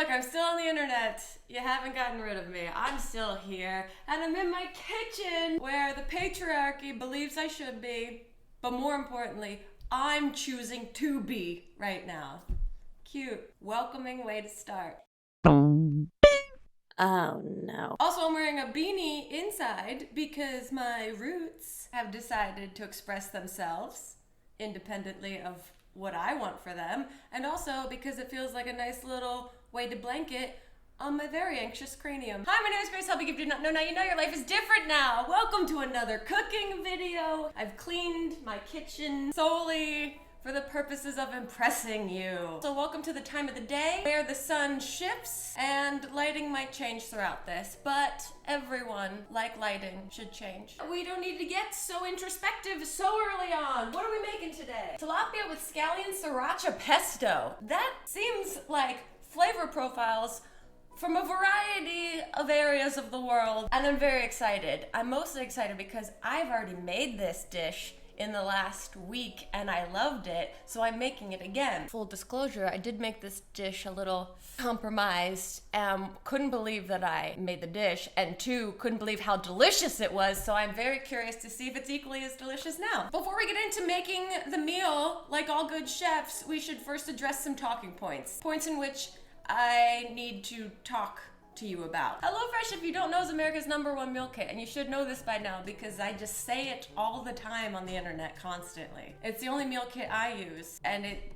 Look, I'm still on the internet. You haven't gotten rid of me. I'm still here. And I'm in my kitchen where the patriarchy believes I should be. But more importantly, I'm choosing to be right now. Cute, welcoming way to start. Oh no. Also, I'm wearing a beanie inside because my roots have decided to express themselves independently of what I want for them, and also because it feels like a nice little weighted blanket on my very anxious cranium. Hi, my name is Grace Helbig. If you do not know, now you know. Your life is different now. Welcome to another cooking video. I've cleaned my kitchen solely for the purposes of impressing you. So welcome to the time of the day where the sun shifts and lighting might change throughout this, but everyone, like lighting, should change. We don't need to get so introspective so early on. What are we making today? Tilapia with Scallion Sriracha Pesto. That seems like flavor profiles from a variety of areas of the world, and I'm very excited. I'm mostly excited because I've already made this dish in the last week and I loved it, so I'm making it again. Full disclosure, I did make this dish a little compromised. Couldn't believe that I made the dish, and two, couldn't believe how delicious it was, so I'm very curious to see if it's equally as delicious now. Before we get into making the meal, like all good chefs, we should first address some talking points. Points in which I need to talk to you about. HelloFresh, if you don't know, is America's #1 meal kit, and you should know this by now because I just say it all the time on the internet constantly. It's the only meal kit I use, and it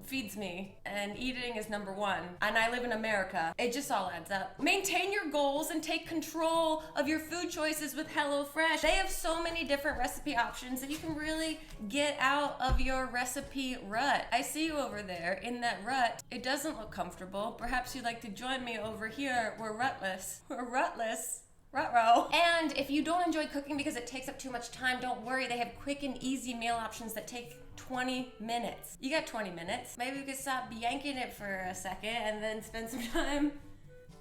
feeds me, and eating is #1, and I live in America. It just all adds up. Maintain your goals and take control of your food choices with HelloFresh. They have so many different recipe options that you can really get out of your recipe rut. I see you over there in that rut. It doesn't look comfortable. Perhaps you'd like to join me over here. We're rutless. We're rutless. Ruh-roh. And if you don't enjoy cooking because it takes up too much time, don't worry. They have quick and easy meal options that take 20 minutes. You got 20 minutes. Maybe we could stop yanking it for a second and then spend some time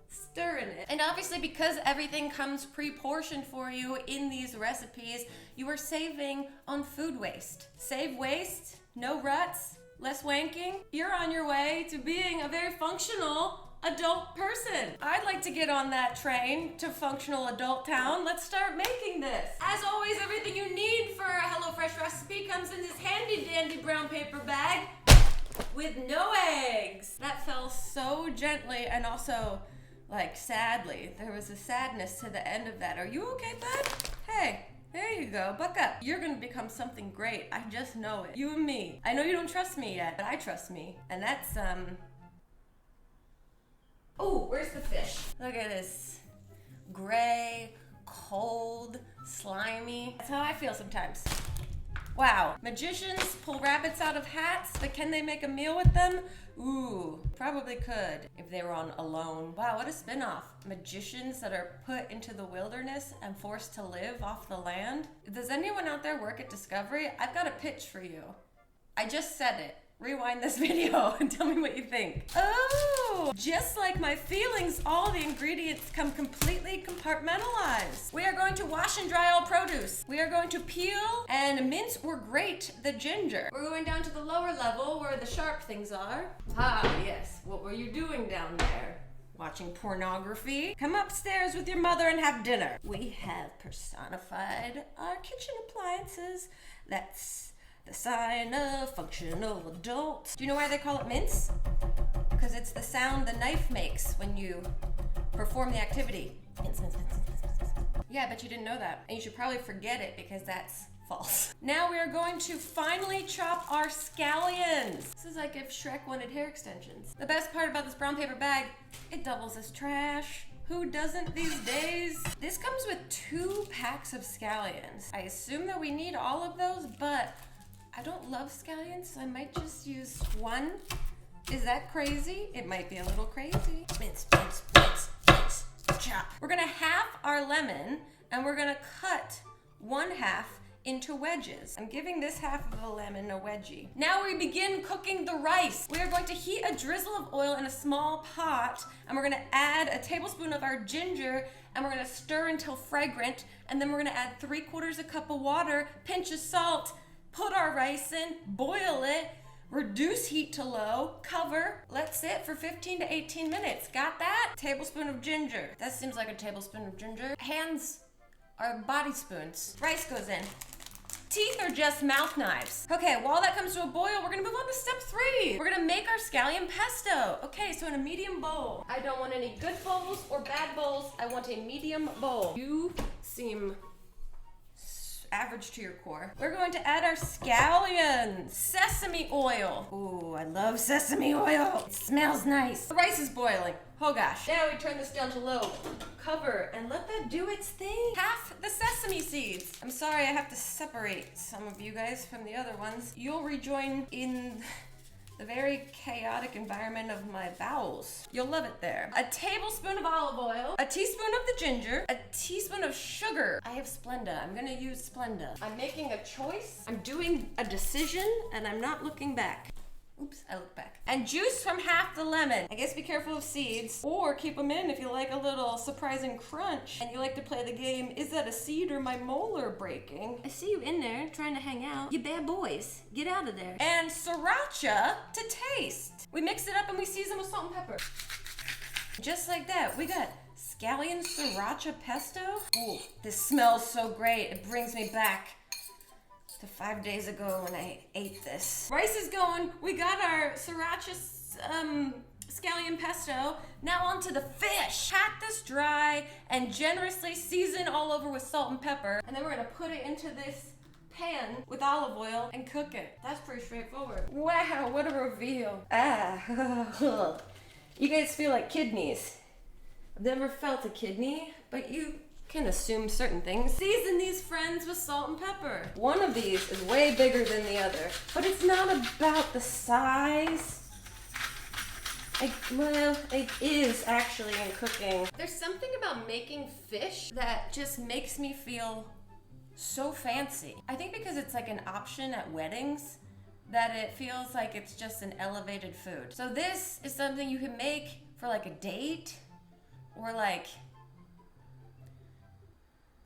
stirring it. And obviously, because everything comes pre-portioned for you in these recipes, you are saving on food waste. Save waste, no ruts, less wanking. You're on your way to being a very functional adult person. I'd like to get on that train to functional adult town. Let's start making this. As always, everything you need for a HelloFresh recipe comes in this handy dandy brown paper bag with no eggs. That fell so gently and also like sadly. There was a sadness to the end of that. Are you okay, bud? Hey. There you go, buck up. You're gonna become something great. I just know it. You and me. I know you don't trust me yet, but I trust me. And that's, oh, where's the fish? Look at this. Gray, cold, slimy. That's how I feel sometimes. Wow. Magicians pull rabbits out of hats, but can they make a meal with them? Ooh, probably could if they were on Alone. Wow, what a spinoff. Magicians that are put into the wilderness and forced to live off the land. Does anyone out there work at Discovery? I've got a pitch for you. I just said it. Rewind this video and tell me what you think. Oh, just like my feelings, all the ingredients come completely compartmentalized. We are going to wash and dry all produce. We are going to peel and mince or grate the ginger. We're going down to the lower level where the sharp things are. Ah, yes. What were you doing down there? Watching pornography? Come upstairs with your mother and have dinner. We have personified our kitchen appliances. That's the sign of functional adult. Do you know why they call it mince? Because it's the sound the knife makes when you perform the activity. Mince, mince, mince, mince, mince, mince. Yeah, but you didn't know that. And you should probably forget it because that's false. Now we are going to finally chop our scallions. This is like if Shrek wanted hair extensions. The best part about this brown paper bag, it doubles as trash. Who doesn't these days? This comes with 2 packs of scallions. I assume that we need all of those, but I don't love scallions, so I might just use 1. Is that crazy? It might be a little crazy. Mince, mince, mince, mince, chop. We're gonna half our lemon, and we're gonna cut 1/2 into wedges. I'm giving this half of the lemon a wedgie. Now we begin cooking the rice. We are going to heat a drizzle of oil in a small pot, and we're gonna add a tablespoon of our ginger, and we're gonna stir until fragrant, and then we're gonna add 3/4 cup of water, pinch of salt, put our rice in, boil it, reduce heat to low, cover, let sit for 15 to 18 minutes. Got that? Tablespoon of ginger. That seems like a tablespoon of ginger. Hands are body spoons. Rice goes in. Teeth are just mouth knives. Okay, while that comes to a boil, we're gonna move on to step 3. We're gonna make our scallion pesto. Okay, so in a medium bowl. I don't want any good bowls or bad bowls. I want a medium bowl. You seem average to your core. We're going to add our scallion, sesame oil. Ooh, I love sesame oil. It smells nice. The rice is boiling. Oh gosh. Now we turn this down to low. Cover and let that do its thing. Half the sesame seeds. I'm sorry, I have to separate some of you guys from the other ones. You'll rejoin in the very chaotic environment of my bowels. You'll love it there. A tablespoon of olive oil, a teaspoon of the ginger, a teaspoon of sugar. I have Splenda. I'm gonna use Splenda. I'm making a choice. I'm doing a decision, and I'm not looking back. Oops, I look back. And juice from half the lemon. I guess be careful of seeds, or keep them in if you like a little surprising crunch and you like to play the game, is that a seed or my molar breaking? I see you in there trying to hang out. You bad boys, get out of there. And Sriracha to taste. We mix it up and we season with salt and pepper. Just like that, we got Scallion Sriracha Pesto. Ooh, this smells so great. It brings me back to 5 days ago when I ate this. Rice is going. We got our Sriracha scallion pesto. Now onto the fish. Pat this dry and generously season all over with salt and pepper. And then we're gonna put it into this pan with olive oil and cook it. That's pretty straightforward. Wow, what a reveal. You guys feel like kidneys. I've never felt a kidney, but you can assume certain things. Season these friends with salt and pepper. One of these is way bigger than the other, but it's not about the size. Well, it is actually in cooking. There's something about making fish that just makes me feel so fancy. I think because it's like an option at weddings, that it feels like it's just an elevated food. So this is something you can make for like a date, or like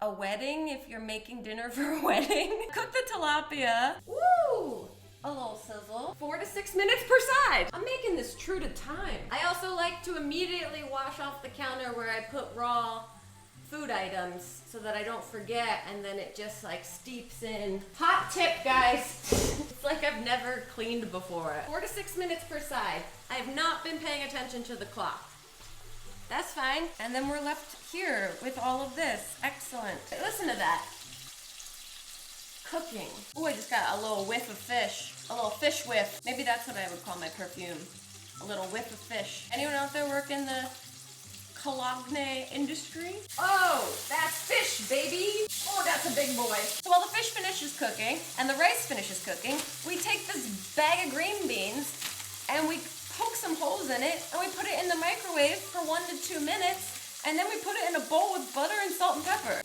a wedding if you're making dinner for a wedding. Cook the tilapia. Woo! A little sizzle. 4 to 6 minutes per side. I'm making this true to time. I also like to immediately wash off the counter where I put raw food items so that I don't forget, and then it just like steeps in. Hot tip, guys. It's like I've never cleaned before. 4 to 6 minutes per side. I have not been paying attention to the clock. That's fine. And then we're left here with all of this. Excellent. Listen to that. Cooking. Oh, I just got a little whiff of fish. A little fish whiff. Maybe that's what I would call my perfume. A little whiff of fish. Anyone out there work in the Cologne industry? Oh, that's fish, baby. Oh, that's a big boy. So while the fish finishes cooking and the rice finishes cooking, we take this bag of green beans and we poke some holes in it and we put it in the microwave for 1 to 2 minutes, and then we put it in a bowl with butter and salt and pepper.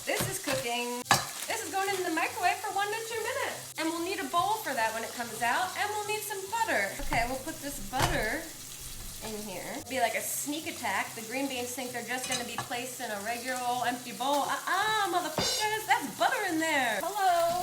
This is cooking. This is going in the microwave for 1 to 2 minutes. And we'll need a bowl for that when it comes out, and we'll need some butter. Okay, we'll put this butter in here. Be like a sneak attack. The green beans think they're just gonna be placed in a regular old empty bowl. Motherfuckers, that's butter in there. Hello.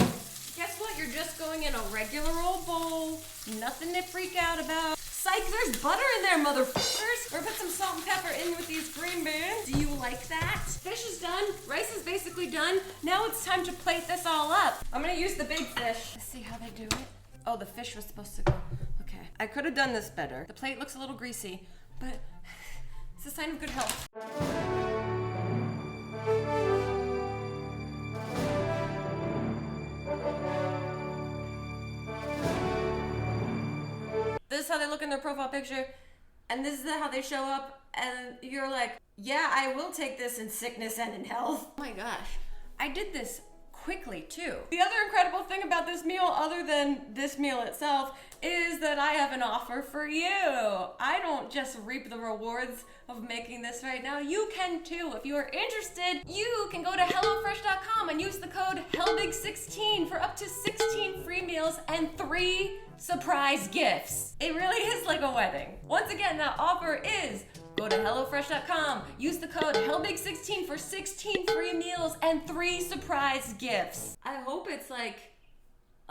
Guess what? You're just going in a regular old bowl. Nothing to freak out about. Psych, there's butter in there, motherfuckers. We're gonna put some salt and pepper in with these green beans. Do you like that? Fish is done. Rice is basically done. Now it's time to plate this all up. I'm gonna use the big fish. Let's see how they do it. Oh, the fish was supposed to go. Okay. I could have done this better. The plate looks a little greasy, but it's a sign of good health. This is how they look in their profile picture, and this is how they show up, and you're like, yeah, I will take this in sickness and in health. Oh my gosh, I did this quickly too. The other incredible thing about this meal, other than this meal itself, is that I have an offer for you. I don't just reap the rewards of making this right now. You can too. If you are interested, you can go to HelloFresh.com and use the code Helbig16 for up to 16 free meals and 3 surprise gifts. It really is like a wedding. Once again, that offer is go to HelloFresh.com, use the code Helbig16 for 16 free meals and 3 surprise gifts. I hope it's like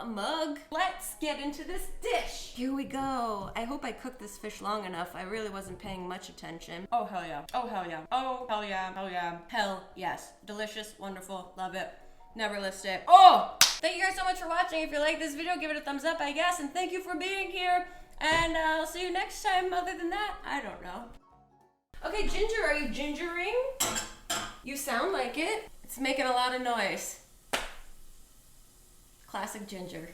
a mug. Let's get into this dish. Here we go. I hope I cooked this fish long enough. I really wasn't paying much attention. Oh, hell yeah. Oh, hell yeah. Oh, hell yeah. Oh, yeah. Hell yes. Delicious, wonderful, love it. Never list it. Oh! Thank you guys so much for watching. If you like this video, give it a thumbs up, I guess. And thank you for being here. And I'll see you next time. Other than that, I don't know. Okay, Ginger, are you gingering? You sound like it. It's making a lot of noise. Classic Ginger.